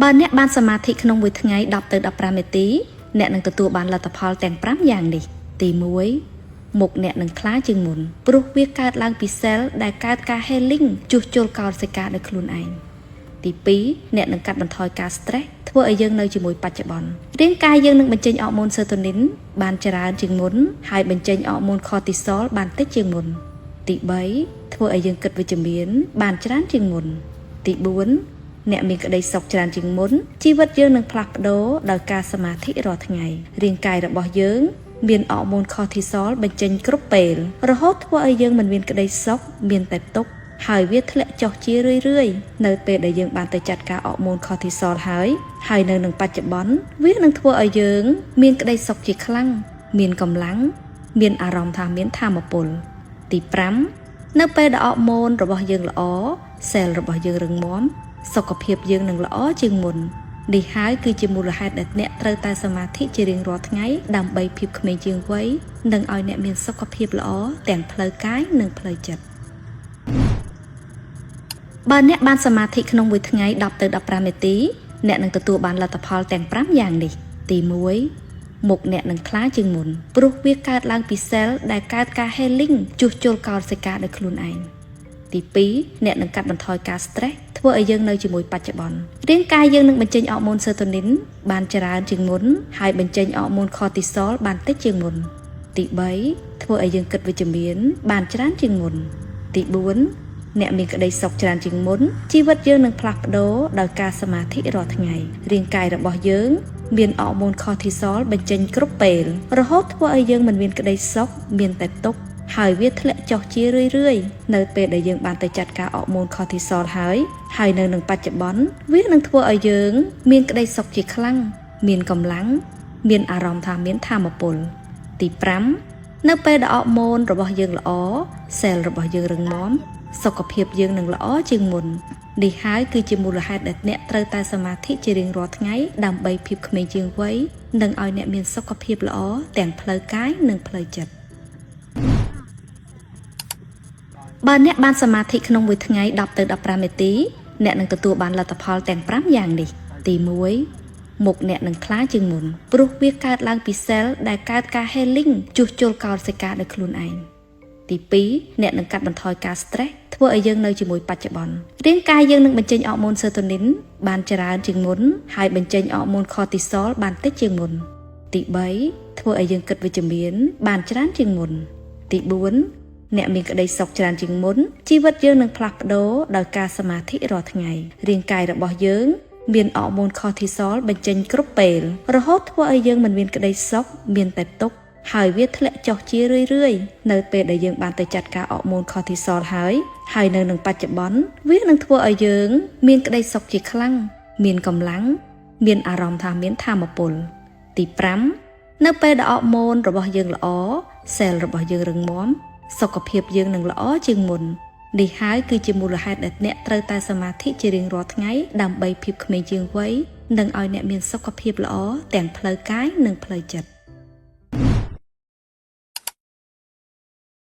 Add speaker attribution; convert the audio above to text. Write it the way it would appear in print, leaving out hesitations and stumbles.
Speaker 1: បើអ្នកបានសមាធិក្នុងមួយថ្ងៃ10ទៅ15នាទីអ្នកនឹងទទួលបានលទ្ធផលទាំង5យ៉ាងនេះទី1មុខអ្នកនឹងថ្លាជាងមុនព្រោះវាកើតឡើងពីសែលដែលកើតការ healing ជួសជុលកោសិកាដោយខ្លួនឯងទី2អ្នកនឹងកាត់បន្ថយការ stress ធ្វើឲ្យយើងនៅជាមួយបច្ចុប្បន្នរាងកាយយើងនឹងបញ្ចេញអរម៉ូន serotonin បានច្រើនជាងមុនហើយបញ្ចេញអរម៉ូន cortisol បានតិចជាងមុនទី3ធ្វើឲ្យយើងគិតវិជ្ជមានបានច្រើនជាងមុនទី4អ្នកមានក្តីសុខច្រើនជាងមុនជីវិតយើងនឹងផ្លាស់ប្ដូរដោយការសមាធិរាល់ថ្ងៃរាងកាយរបស់យើងមានអរម៉ូន cortisol បញ្ចេញគ្រប់ពេលរហូតធ្វើឲ្យយើងមិនមានក្តីសុខមានតែទុក្ខហើយវាធ្លាក់ចុះជារឿយៗនៅពេលដែលយើងបានទៅចាត់ការអរម៉ូន cortisol ហើយនៅនឹងបច្ចុប្បន្នវានឹងធ្វើឲ្យយើងមានក្តីសុខជាខ្លាំងមានកម្លាំងមានអារម្មណ៍ថាមានថាមពលទី5នៅពេលដែលអរម៉ូនរបស់យើងល្អសែលរបស់យើងរឹងមាំសុខភាពយើងនឹងល្អជាងមុននេះហើយគឺជាមូលហេតុដែលអ្នកត្រូវតែសមាធិជារៀងរាល់ថ្ងៃដើម្បីភាពក្មេងជាងវ័យនិងឲ្យអ្នកមានសុខភាពល្អទាំងផ្លូវកាយនិងផ្លូវចិត្តបើអ្នកបានសមាធិក្នុងមួយថ្ងៃ10ទៅ15នាទីអ្នកនឹងទទួលបានលទ្ធផលទាំង5យ៉ាងនេះទី1មុខអ្នកនឹងថ្លាជាងមុនព្រោះវាកើតឡើងពីសែលដែលកើតការ healing ជួសជុលកោសិកាដោយខ្លួនឯងទី2អ្នកនឹងកាត់បន្ថយការ stress ធ្វើឲ្យយើងនៅជាមួយបច្ចុប្បន្នរាងកាយយើងនឹងបញ្ចេញអរម៉ូន serotonin បានច្រើនជាងមុនហើយបញ្ចេញអរម៉ូន cortisol បានតិចជាងមុនទី3ធ្វើឲ្យយើងគិតវិជ្ជមានបានច្រើនជាងមុនទី4អ្នកមានក្តីសុខច្រើនជាងមុនជីវិតយើងនឹងផ្លាស់ប្ដូរដោយការសមាធិរាល់ថ្ងៃរាងកាយរបស់យើងមានអរម៉ូន cortisol បញ្ចេញគ្រប់ពេលរហូតធ្វើឲ្យយើងមិនមានក្តីសុខមានតែទុក្ខហើយវាធ្លាក់ចុះជារឿយៗនៅពេលដែលយើងបានទៅចាត់ការអរម៉ូន cortisol ហើយនៅនឹងបច្ចុប្បន្នវានឹងធ្វើឲ្យយើងមានក្តីសុខជាខ្លាំងមានកម្លាំងមានអារម្មណ៍ថាមានថាមពលទី5នៅពេលដែលអរម៉ូនរបស់យើងល្អសែលរបស់យើងរឹងមាំសុខភាពយើងនឹងល្អជាងមុននេះហើយគឺជាមូលហេតុដែលអ្នកត្រូវតែសមាធិជារៀងរាល់ថ្ងៃដើម្បីភាពក្មេងជាងវ័យនិងឲ្យអ្នកមានសុខភាពល្អទាំងផ្លូវកាយនិងផ្លូវចិត្តបើអ្នកបានសមាធិក្នុងមួយថ្ងៃ10ទៅ15នាទីអ្នកនឹងទទួលបានលទ្ធផលទាំង5យ៉ាងនេះទី1មុខអ្នកនឹងថ្លាជាងមុនព្រោះវាកើតឡើងពីសែលដែលកើតការ healing ជួសជុលកោសិកាដោយខ្លួនឯងទី2អ្នកនឹងកាត់បន្ថយការ stress ធ្វើឲ្យយើងនៅជាមួយបច្ចុប្បន្នរាងកាយយើងនឹងបញ្ចេញអរម៉ូន serotonin បានច្រើនជាងមុនហើយបញ្ចេញអរម៉ូន cortisol បានតិចជាងមុនទី3ធ្វើឲ្យយើងគិតវិជ្ជមានបានច្រើនជាងមុនទី4អ្នកមានក្តីសុខច្រើនជាងមុនជីវិតយើងនឹងផ្លាស់ប្ដូរដោយការសមាធិរាល់ថ្ងៃរាងកាយរបស់យើងមានអរម៉ូន cortisol បញ្ចេញគ្រប់ពេលរហូតធ្វើឲ្យយើងមិនមានក្តីសុខមានតែទុក្ខហើយវាធ្លាក់ចុះជារឿយៗនៅពេលដែលយើងបានទៅចាត់ការអរម៉ូន cortisol ហើយនៅនឹងបច្ចុប្បន្នវានឹងធ្វើឲ្យយើងមានក្តីសុខជាខ្លាំងមានកម្លាំងមានអារម្មណ៍ថាមានថាមពលទី5នៅពេលដែលអរម៉ូនរបស់យើងល្អសែលរបស់យើងរឹងមាំសុខភាពយើងនឹងល្អជាងមុននេះហើយគឺជាមូលហេតុដែលអ្នកត្រូវតែសមាធិជារៀងរាល់ថ្ងៃដើម្បីភាពក្មេងជាងវ័យនិងឲ្យអ្នកមានសុខភាពល្អទាំងផ្លូវកាយនិងផ្លូវចិត្ត